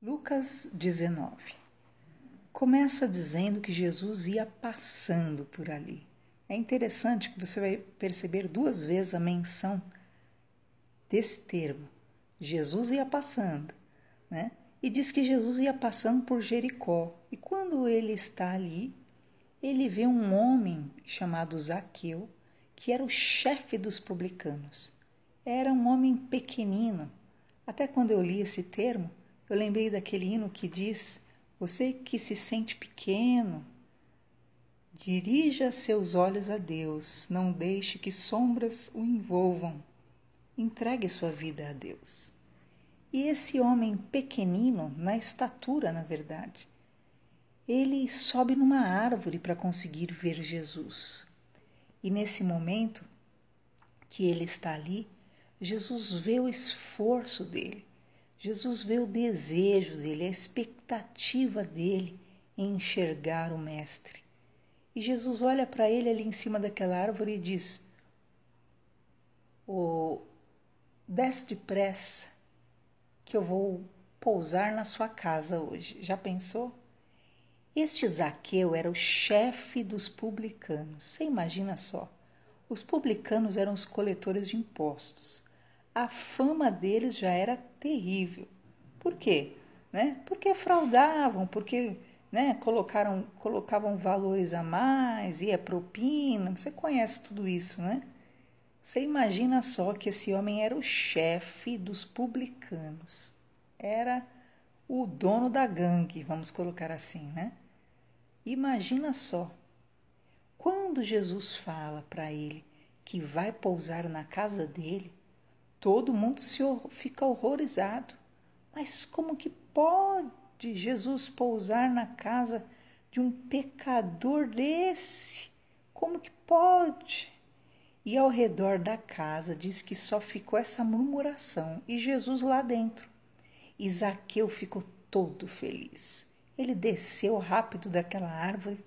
Lucas 19 começa dizendo que Jesus ia passando por ali. É interessante que você vai perceber duas vezes a menção desse termo. Jesus ia passando, né? E diz que Jesus ia passando por Jericó. E quando ele está ali, ele vê um homem chamado Zaqueu, que era o chefe dos publicanos. Era um homem pequenino. Até quando eu li esse termo, eu lembrei daquele hino que diz: você que se sente pequeno, dirija seus olhos a Deus, não deixe que sombras o envolvam. Entregue sua vida a Deus. E esse homem pequenino, na estatura, na verdade, ele sobe numa árvore para conseguir ver Jesus. E nesse momento que ele está ali, Jesus vê o esforço dele, Jesus vê o desejo dele, a expectativa dele em enxergar o Mestre. E Jesus olha para ele ali em cima daquela árvore e diz: desce depressa, que eu vou pousar na sua casa hoje. Já pensou? Este Zaqueu era o chefe dos publicanos. Você imagina só, os publicanos eram os coletores de impostos. A fama deles já era terrível. Por quê? Porque fraudavam, porque colocavam valores a mais, ia propina. Você conhece tudo isso, né? Você imagina só que esse homem era o chefe dos publicanos. Era o dono da gangue, vamos colocar assim, né? Imagina só. Quando Jesus fala para ele que vai pousar na casa dele, todo mundo fica horrorizado. Mas como que pode Jesus pousar na casa de um pecador desse? Como que pode? E ao redor da casa diz que só ficou essa murmuração e Jesus lá dentro. E Zaqueu ficou todo feliz. Ele desceu rápido daquela árvore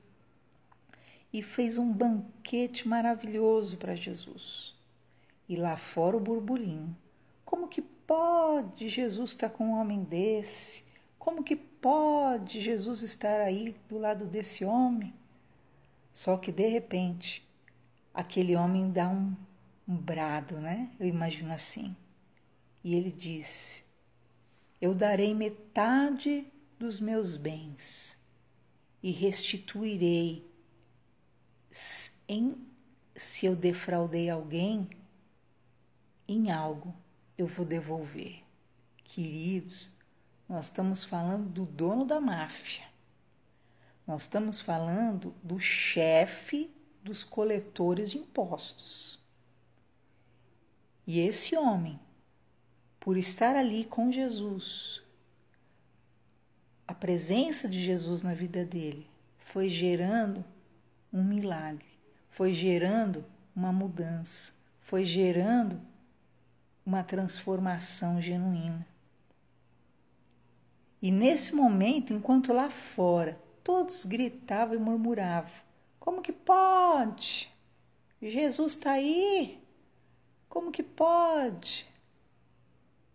e fez um banquete maravilhoso para Jesus. E lá fora o burburinho. Como que pode Jesus estar com um homem desse? Como que pode Jesus estar aí do lado desse homem? Só que de repente, aquele homem dá um brado, né? Eu imagino assim. E ele diz: eu darei metade dos meus bens e restituirei se eu defraudei alguém em algo, eu vou devolver. Queridos, nós estamos falando do dono da máfia. Nós estamos falando do chefe dos coletores de impostos. E esse homem, por estar ali com Jesus, a presença de Jesus na vida dele foi gerando um milagre, foi gerando uma mudança, foi gerando uma transformação genuína. E nesse momento, enquanto lá fora todos gritavam e murmuravam: como que pode? Jesus está aí? Como que pode?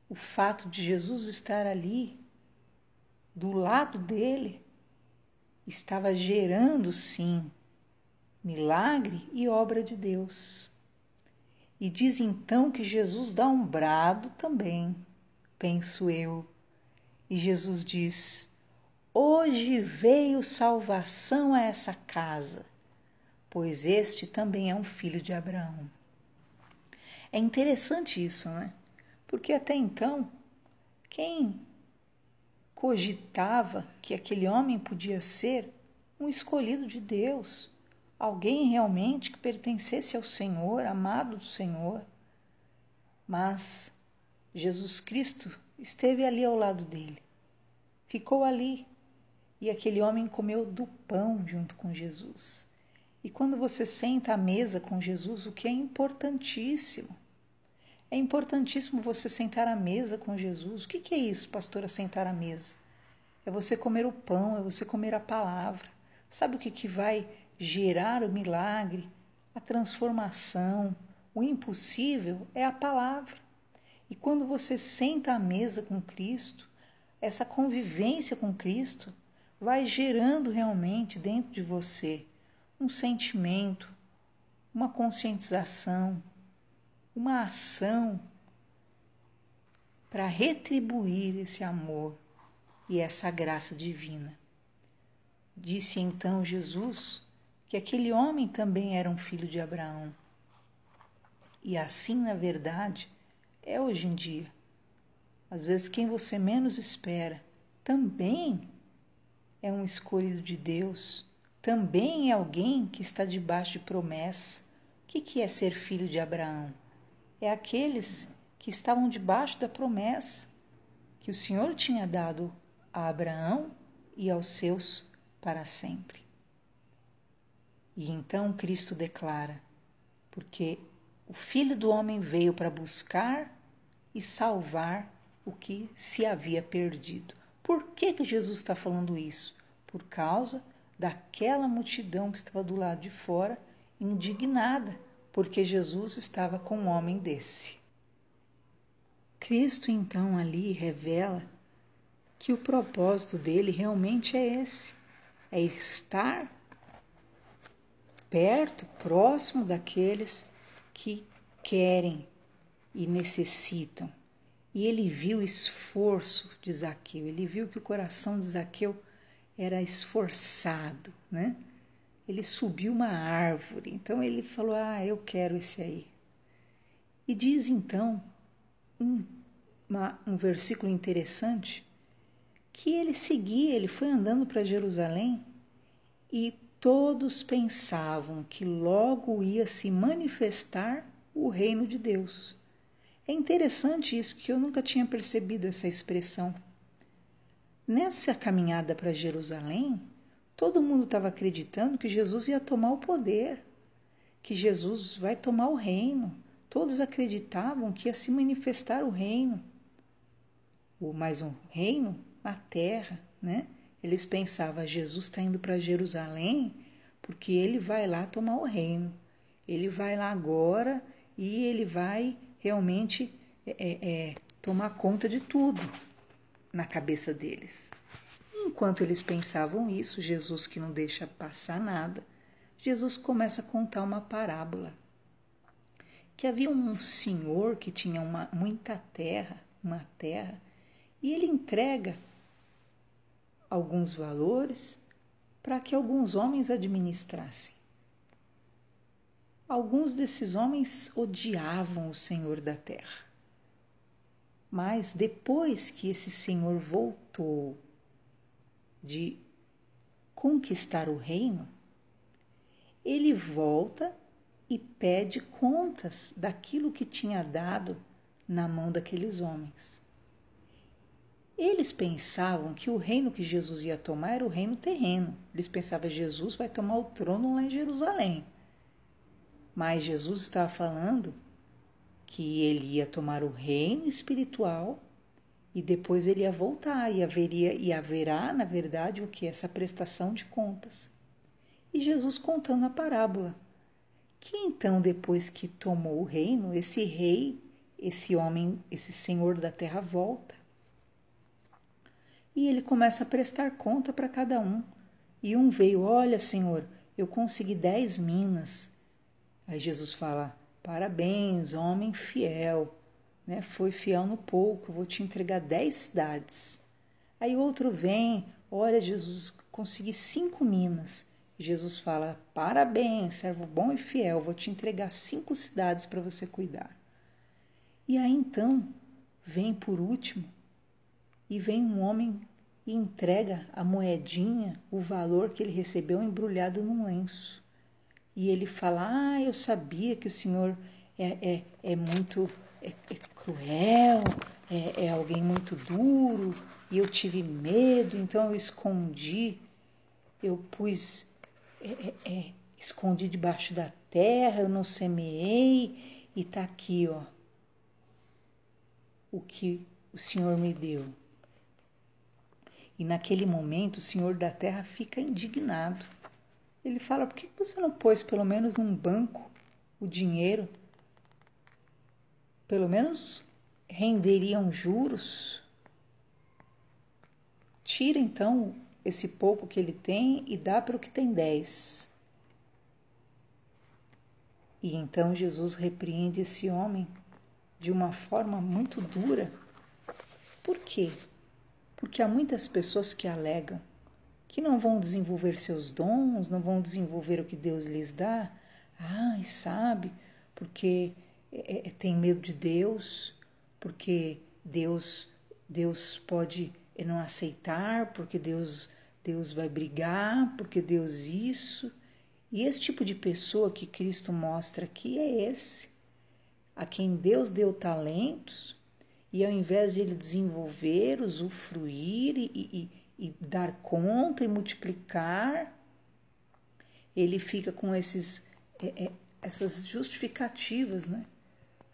O fato de Jesus estar ali, do lado dele, estava gerando, sim, milagre e obra de Deus. E diz então que Jesus dá um brado também, penso eu. E Jesus diz: hoje veio salvação a essa casa, pois este também é um filho de Abraão. É interessante isso, né? Porque até então, quem cogitava que aquele homem podia ser um escolhido de Deus, alguém realmente que pertencesse ao Senhor, amado do Senhor. Mas Jesus Cristo esteve ali ao lado dele, ficou ali, e aquele homem comeu do pão junto com Jesus. E quando você senta à mesa com Jesus, o que é importantíssimo você sentar à mesa com Jesus. O que é isso, pastora, sentar à mesa? É você comer o pão, é você comer a palavra. Sabe o que vai gerar o milagre, a transformação, o impossível? É a palavra. E quando você senta à mesa com Cristo, essa convivência com Cristo vai gerando realmente dentro de você um sentimento, uma conscientização, uma ação para retribuir esse amor e essa graça divina. Disse então Jesus que aquele homem também era um filho de Abraão. E assim, na verdade, é hoje em dia. Às vezes, quem você menos espera também é um escolhido de Deus, também é alguém que está debaixo de promessa. O que é ser filho de Abraão? É aqueles que estavam debaixo da promessa que o Senhor tinha dado a Abraão e aos seus para sempre. E então Cristo declara, porque o Filho do Homem veio para buscar e salvar o que se havia perdido. Por que Jesus está falando isso? Por causa daquela multidão que estava do lado de fora, indignada, porque Jesus estava com um homem desse. Cristo então ali revela que o propósito dele realmente é esse, é estar perto, próximo daqueles que querem e necessitam. E ele viu o esforço de Zaqueu, ele viu que o coração de Zaqueu era esforçado, né? Ele subiu uma árvore, então ele falou, eu quero esse aí. E diz então um versículo interessante, que ele seguia, ele foi andando para Jerusalém e todos pensavam que logo ia se manifestar o reino de Deus. É interessante isso, que eu nunca tinha percebido essa expressão. Nessa caminhada para Jerusalém, todo mundo estava acreditando que Jesus ia tomar o poder, que Jesus vai tomar o reino. Todos acreditavam que ia se manifestar o reino, ou mais um reino na terra, né? Eles pensavam, Jesus está indo para Jerusalém porque ele vai lá tomar o reino. Ele vai lá agora e ele vai realmente tomar conta de tudo na cabeça deles. Enquanto eles pensavam isso, Jesus, que não deixa passar nada, Jesus começa a contar uma parábola. Que havia um senhor que tinha muita terra, e ele entrega alguns valores para que alguns homens administrassem. Alguns desses homens odiavam o senhor da terra. Mas depois que esse senhor voltou de conquistar o reino, ele volta e pede contas daquilo que tinha dado na mão daqueles homens. Eles pensavam que o reino que Jesus ia tomar era o reino terreno. Eles pensavam que Jesus vai tomar o trono lá em Jerusalém. Mas Jesus estava falando que ele ia tomar o reino espiritual e depois ele ia voltar e haverá, na verdade, o que? Essa prestação de contas. E Jesus contando a parábola. Que então, depois que tomou o reino, esse rei, esse homem, esse senhor da terra volta. E ele começa a prestar conta para cada um. E um veio, olha, Senhor, eu consegui 10 minas. Aí Jesus fala, parabéns, homem fiel, né? Foi fiel no pouco, vou te entregar 10 cidades. Aí outro vem, olha, Jesus, consegui 5 minas. E Jesus fala, parabéns, servo bom e fiel, vou te entregar 5 cidades para você cuidar. E aí então, vem por último, e vem um homem e entrega a moedinha, o valor que ele recebeu embrulhado num lenço. E ele fala, eu sabia que o Senhor é muito cruel, é alguém muito duro, e eu tive medo, então eu escondi, eu pus, escondi debaixo da terra, eu não semeei, e tá aqui, ó, o que o Senhor me deu. E naquele momento o Senhor da terra fica indignado. Ele fala, por que você não pôs pelo menos num banco o dinheiro? Pelo menos renderiam juros. tira então esse pouco que ele tem e dá para o que tem 10. E então Jesus repreende esse homem de uma forma muito dura. Por quê? Porque há muitas pessoas que alegam que não vão desenvolver seus dons, não vão desenvolver o que Deus lhes dá. Ai, sabe, porque tem medo de Deus, porque Deus pode não aceitar, porque Deus vai brigar, porque Deus isso. E esse tipo de pessoa que Cristo mostra aqui é esse, a quem Deus deu talentos, e ao invés de ele desenvolver, usufruir e dar conta e multiplicar, ele fica com essas justificativas, né?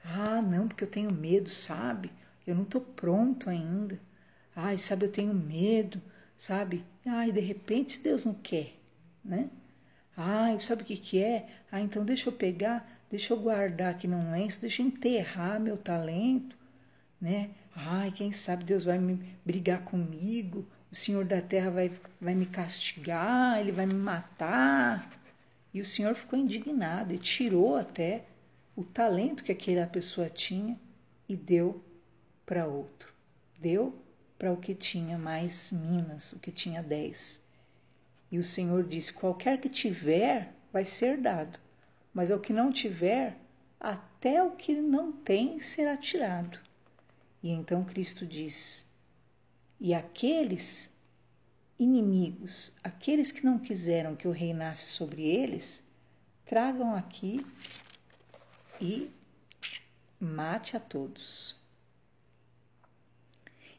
Ah, não, porque eu tenho medo, sabe? Eu não estou pronto ainda. Ai, sabe, eu tenho medo, sabe? Ai, de repente Deus não quer, né? Ai, sabe o que é? Ah, então deixa eu pegar, deixa eu guardar aqui num lenço, deixa eu enterrar meu talento, né? Ai, quem sabe Deus vai me brigar comigo, o Senhor da terra vai me castigar, ele vai me matar. E o Senhor ficou indignado e tirou até o talento que aquela pessoa tinha e deu para outro. Deu para o que tinha mais minas, o que tinha 10. E o Senhor disse, qualquer que tiver vai ser dado, mas ao que não tiver, até o que não tem será tirado. E então Cristo diz, e aqueles inimigos, aqueles que não quiseram que eu reinasse sobre eles, tragam aqui e mate a todos.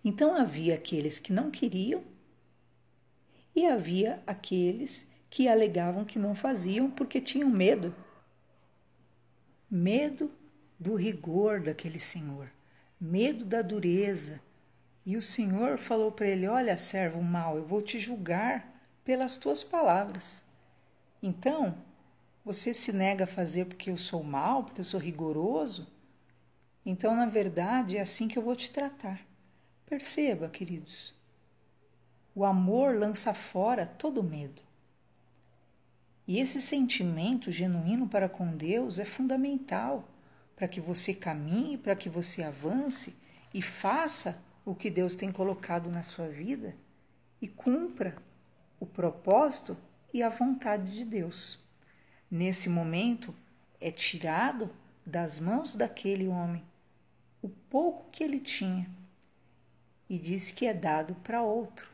Então havia aqueles que não queriam e havia aqueles que alegavam que não faziam porque tinham medo. Medo do rigor daquele Senhor, medo da dureza. E o Senhor falou para ele, olha, servo mau, eu vou te julgar pelas tuas palavras. Então, você se nega a fazer porque eu sou mau, porque eu sou rigoroso? Então, na verdade, é assim que eu vou te tratar. Perceba, queridos, o amor lança fora todo medo. E esse sentimento genuíno para com Deus é fundamental para que você caminhe, para que você avance e faça o que Deus tem colocado na sua vida e cumpra o propósito e a vontade de Deus. Nesse momento, é tirado das mãos daquele homem o pouco que ele tinha e diz que é dado para outro.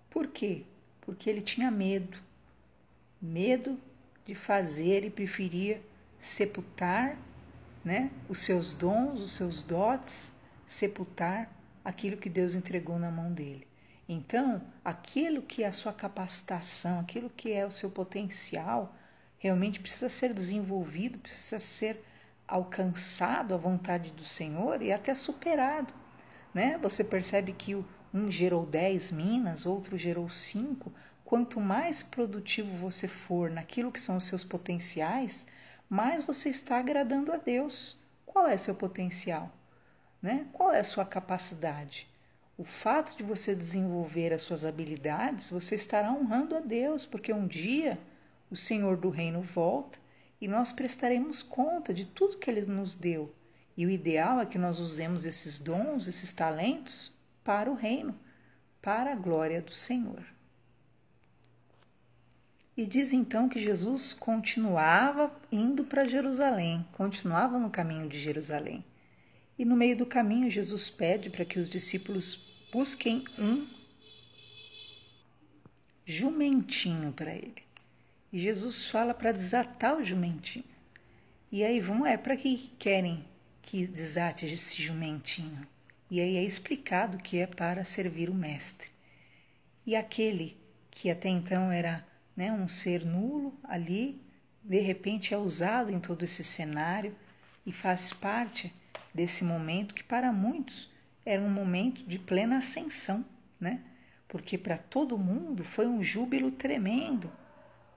Por quê? Porque ele tinha medo de fazer e preferia sepultar, né, os seus dons, os seus dotes, sepultar aquilo que Deus entregou na mão dele. Então, aquilo que é a sua capacitação, aquilo que é o seu potencial, realmente precisa ser desenvolvido, precisa ser alcançado à vontade do Senhor e até superado, né? Você percebe que um gerou 10 minas, outro gerou 5. Quanto mais produtivo você for naquilo que são os seus potenciais, mais você está agradando a Deus. Qual é seu potencial? Né? Qual é a sua capacidade? O fato de você desenvolver as suas habilidades, você estará honrando a Deus, porque um dia o Senhor do Reino volta e nós prestaremos conta de tudo que Ele nos deu. E o ideal é que nós usemos esses dons, esses talentos, para o Reino, para a glória do Senhor. E diz então que Jesus continuava indo para Jerusalém, continuava no caminho de Jerusalém. E no meio do caminho, Jesus pede para que os discípulos busquem um jumentinho para ele. E Jesus fala para desatar o jumentinho. E aí para que querem que desate esse jumentinho? E aí é explicado que é para servir o mestre. E aquele que até então era, né, um ser nulo ali, de repente é usado em todo esse cenário e faz parte desse momento que para muitos era um momento de plena ascensão, né? Porque para todo mundo foi um júbilo tremendo.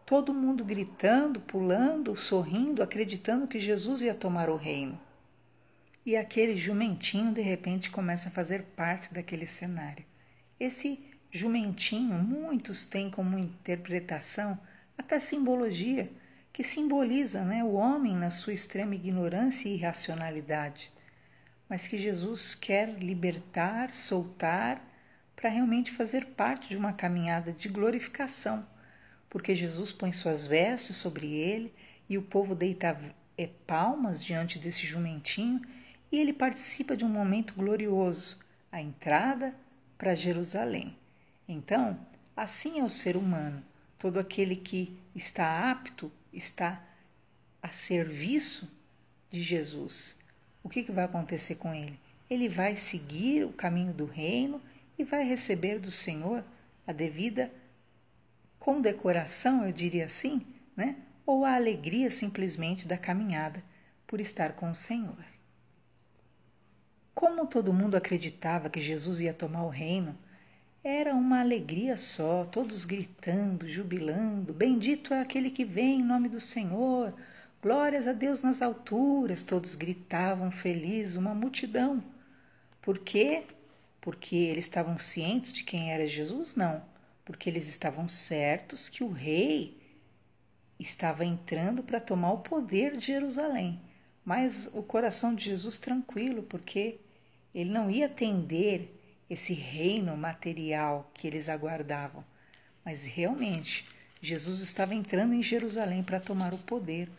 Todo mundo gritando, pulando, sorrindo, acreditando que Jesus ia tomar o reino. E aquele jumentinho, de repente, começa a fazer parte daquele cenário. Esse jumentinho, muitos têm como interpretação, até simbologia, que simboliza, né, o homem na sua extrema ignorância e irracionalidade, mas que Jesus quer libertar, soltar, para realmente fazer parte de uma caminhada de glorificação, porque Jesus põe suas vestes sobre ele e o povo deita palmas diante desse jumentinho e ele participa de um momento glorioso, a entrada para Jerusalém. Então, assim é o ser humano, todo aquele que está apto, está a serviço de Jesus. O que vai acontecer com ele? Ele vai seguir o caminho do reino e vai receber do Senhor a devida condecoração, eu diria assim, né? Ou a alegria simplesmente da caminhada por estar com o Senhor. Como todo mundo acreditava que Jesus ia tomar o reino, era uma alegria só, todos gritando, jubilando, bendito é aquele que vem em nome do Senhor, glórias a Deus nas alturas, todos gritavam felizes, uma multidão. Por quê? Porque eles estavam cientes de quem era Jesus? Não, porque eles estavam certos que o rei estava entrando para tomar o poder de Jerusalém. Mas o coração de Jesus tranquilo, porque ele não ia atender esse reino material que eles aguardavam. Mas realmente, Jesus estava entrando em Jerusalém para tomar o poder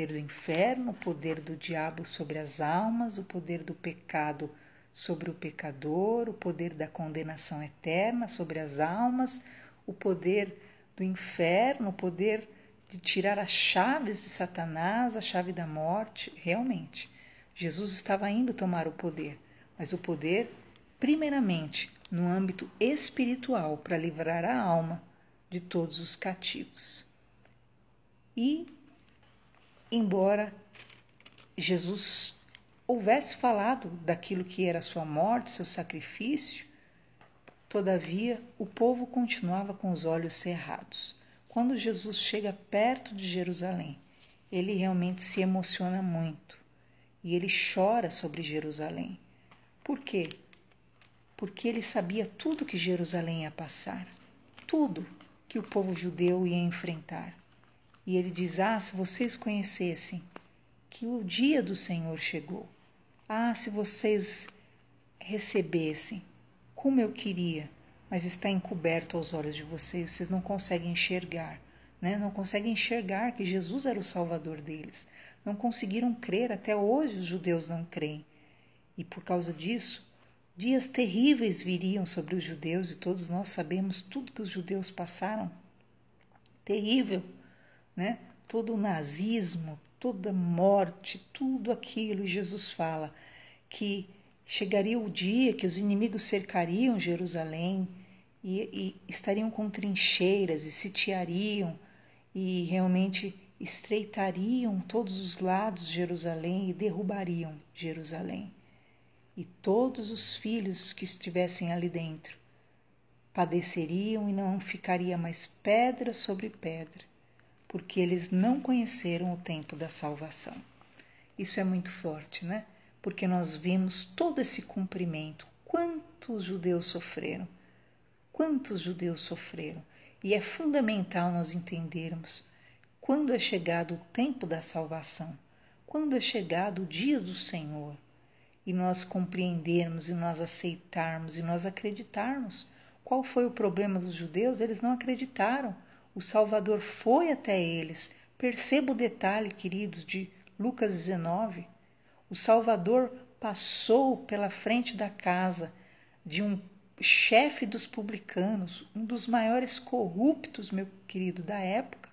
do inferno, o poder do diabo sobre as almas, o poder do pecado sobre o pecador, o poder da condenação eterna sobre as almas, o poder do inferno, o poder de tirar as chaves de Satanás, a chave da morte. Realmente, Jesus estava indo tomar o poder, mas o poder, primeiramente, no âmbito espiritual, para livrar a alma de todos os cativos. E, embora Jesus houvesse falado daquilo que era sua morte, seu sacrifício, todavia o povo continuava com os olhos cerrados. Quando Jesus chega perto de Jerusalém, ele realmente se emociona muito e ele chora sobre Jerusalém. Por quê? Porque ele sabia tudo que Jerusalém ia passar, tudo que o povo judeu ia enfrentar. E ele diz: se vocês conhecessem que o dia do Senhor chegou, se vocês recebessem como eu queria, mas está encoberto aos olhos de vocês, vocês não conseguem enxergar, né? Não conseguem enxergar que Jesus era o Salvador deles. Não conseguiram crer, até hoje os judeus não creem. E por causa disso, dias terríveis viriam sobre os judeus, e todos nós sabemos tudo que os judeus passaram. Terrível, né? Todo o nazismo, toda morte, tudo aquilo. E Jesus fala que chegaria o dia que os inimigos cercariam Jerusalém e estariam com trincheiras e sitiariam e realmente estreitariam todos os lados de Jerusalém e derrubariam Jerusalém. E todos os filhos que estivessem ali dentro padeceriam e não ficaria mais pedra sobre pedra, porque eles não conheceram o tempo da salvação. Isso é muito forte, né? Porque nós vimos todo esse cumprimento. Quantos judeus sofreram? Quantos judeus sofreram? E é fundamental nós entendermos quando é chegado o tempo da salvação, quando é chegado o dia do Senhor, e nós compreendermos, e nós aceitarmos, e nós acreditarmos. Qual foi o problema dos judeus? Eles não acreditaram. O Salvador foi até eles. Perceba o detalhe, queridos, de Lucas 19. O Salvador passou pela frente da casa de um chefe dos publicanos, um dos maiores corruptos, meu querido, da época,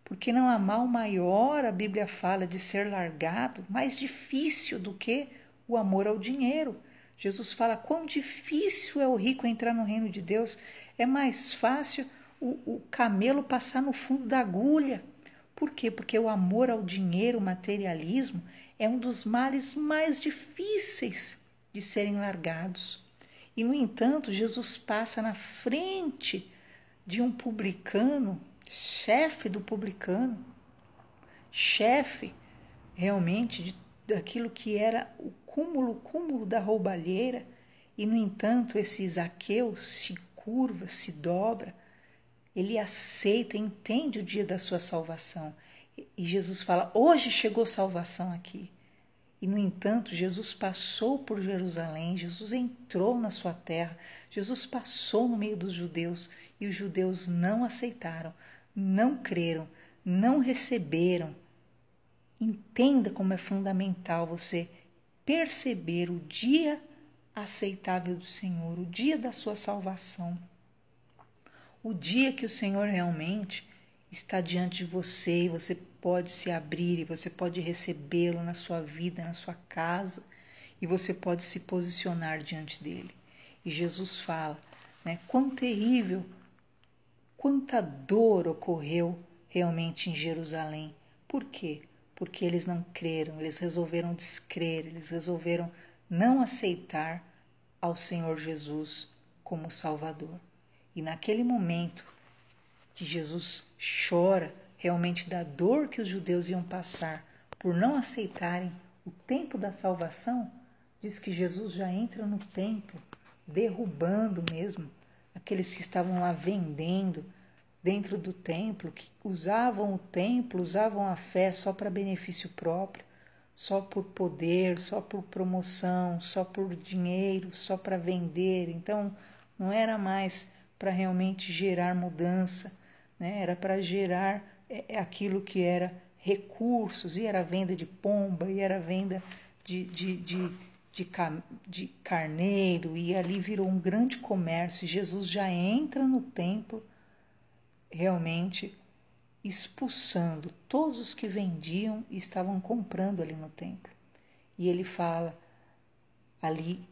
porque não há mal maior, a Bíblia fala, de ser largado, mais difícil do que o amor ao dinheiro. Jesus fala quão difícil é o rico entrar no reino de Deus. É mais fácil o camelo passar no fundo da agulha. Por quê? Porque o amor ao dinheiro, o materialismo, é um dos males mais difíceis de serem largados. E, no entanto, Jesus passa na frente de um publicano, chefe do publicano, chefe realmente daquilo que era o cúmulo da roubalheira, e, no entanto, esse Zaqueu se curva, se dobra, ele aceita, entende o dia da sua salvação. E Jesus fala, hoje chegou salvação aqui. E, no entanto, Jesus passou por Jerusalém, Jesus entrou na sua terra, Jesus passou no meio dos judeus e os judeus não aceitaram, não creram, não receberam. Entenda como é fundamental você perceber o dia aceitável do Senhor, o dia da sua salvação, o dia que o Senhor realmente está diante de você e você pode se abrir e você pode recebê-lo na sua vida, na sua casa, e você pode se posicionar diante dele. E Jesus fala, né, quão terrível, quanta dor ocorreu realmente em Jerusalém. Por quê? Porque eles não creram, eles resolveram descrer, eles resolveram não aceitar ao Senhor Jesus como Salvador. E naquele momento que Jesus chora realmente da dor que os judeus iam passar por não aceitarem o tempo da salvação, diz que Jesus já entra no templo, derrubando mesmo aqueles que estavam lá vendendo dentro do templo, que usavam o templo, usavam a fé só para benefício próprio, só por poder, só por promoção, só por dinheiro, só para vender. Então, não era mais para realmente gerar mudança, né? Era para gerar aquilo que era recursos, e era venda de pomba, e era venda de carneiro, e ali virou um grande comércio. E Jesus já entra no templo realmente expulsando todos os que vendiam e estavam comprando ali no templo. E ele fala ali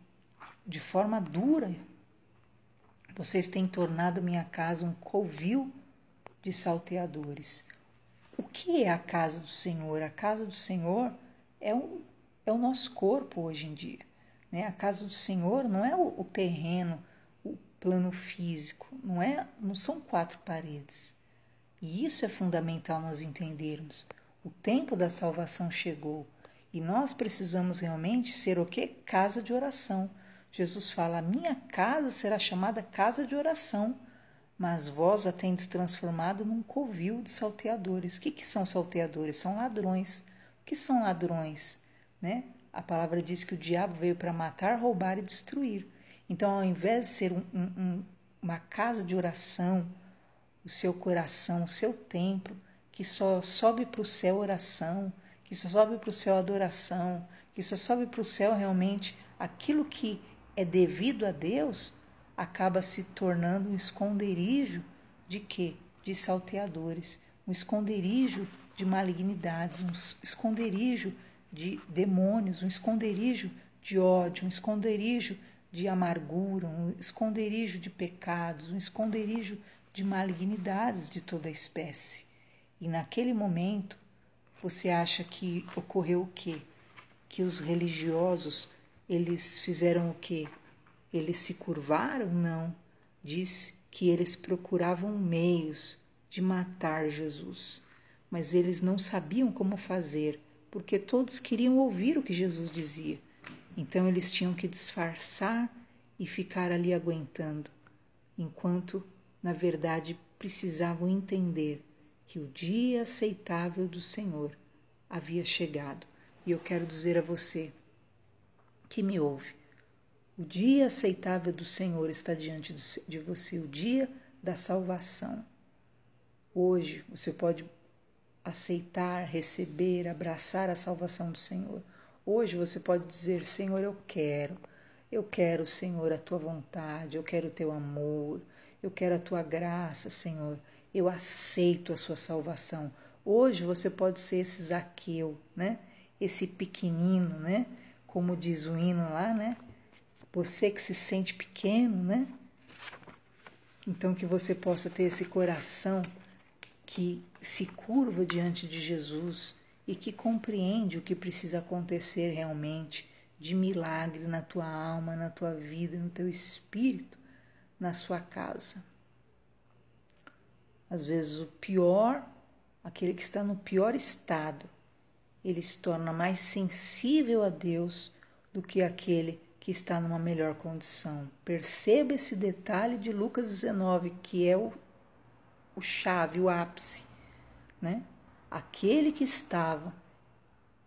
de forma dura, vocês têm tornado minha casa um covil de salteadores. O que é a casa do Senhor? A casa do Senhor é o nosso corpo hoje em dia, né? A casa do Senhor não é o terreno, o plano físico, não são 4 paredes. E isso é fundamental nós entendermos. O tempo da salvação chegou e nós precisamos realmente ser o quê? Casa de oração. Jesus fala, a minha casa será chamada casa de oração, mas vós a tendes transformado num covil de salteadores. O que são salteadores? São ladrões. O que são ladrões? Né? A palavra diz que o diabo veio para matar, roubar e destruir. Então, ao invés de ser uma casa de oração, o seu coração, o seu templo, que só sobe para o céu oração, que só sobe para o céu adoração, que só sobe para o céu realmente aquilo que é devido a Deus, acaba se tornando um esconderijo de quê? De salteadores, um esconderijo de malignidades, um esconderijo de demônios, um esconderijo de ódio, um esconderijo de amargura, um esconderijo de pecados, um esconderijo de malignidades de toda a espécie. E naquele momento, você acha que ocorreu o quê? Que os religiosos, eles fizeram o quê? Eles se curvaram? Não. Diz que eles procuravam meios de matar Jesus, mas eles não sabiam como fazer, porque todos queriam ouvir o que Jesus dizia. Então eles tinham que disfarçar e ficar ali aguentando, enquanto, na verdade, precisavam entender que o dia aceitável do Senhor havia chegado. E eu quero dizer a você que me ouve, o dia aceitável do Senhor está diante de você, o dia da salvação. Hoje você pode aceitar, receber, abraçar a salvação do Senhor. Hoje você pode dizer, Senhor, eu quero, Senhor, a tua vontade, eu quero o teu amor, eu quero a tua graça, Senhor, eu aceito a sua salvação. Hoje você pode ser esse Zaqueu, né? Esse pequenino, né? Como diz o hino lá, né? Você que se sente pequeno, né? Então que você possa ter esse coração que se curva diante de Jesus e que compreende o que precisa acontecer realmente de milagre na tua alma, na tua vida, no teu espírito, na sua casa. Às vezes o pior, aquele que está no pior estado, ele se torna mais sensível a Deus do que aquele que está numa melhor condição. Perceba esse detalhe de Lucas 19, que é o chave, o ápice, né? Aquele que estava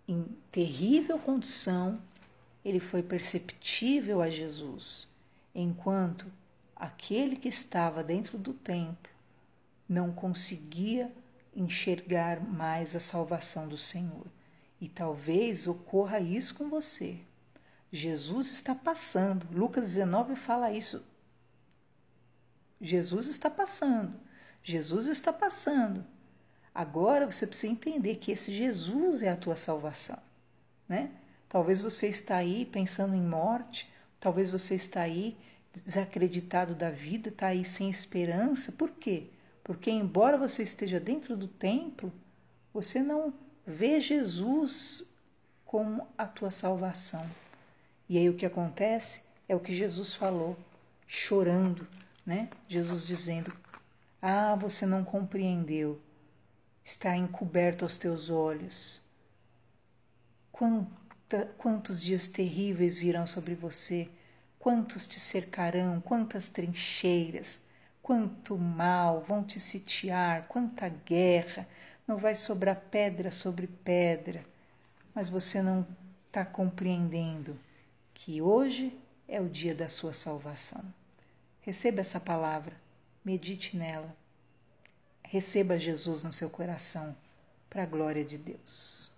em terrível condição, ele foi perceptível a Jesus, enquanto aquele que estava dentro do templo não conseguia enxergar mais a salvação do Senhor. E talvez ocorra isso com você. Jesus está passando. Lucas 19 fala isso. Jesus está passando. Jesus está passando. Agora você precisa entender que esse Jesus é a tua salvação, né? Talvez você está aí pensando em morte, talvez você está aí desacreditado da vida, está aí sem esperança. Por quê? Porque embora você esteja dentro do templo, você não vê Jesus como a tua salvação. E aí o que acontece é o que Jesus falou, chorando, né? Jesus dizendo: ah, você não compreendeu, está encoberto aos teus olhos. Quantos dias terríveis virão sobre você, quantos te cercarão, quantas trincheiras, quanto mal vão te sitiar, quanta guerra, não vai sobrar pedra sobre pedra, mas você não está compreendendo que hoje é o dia da sua salvação. Receba essa palavra, medite nela, receba Jesus no seu coração, para a glória de Deus.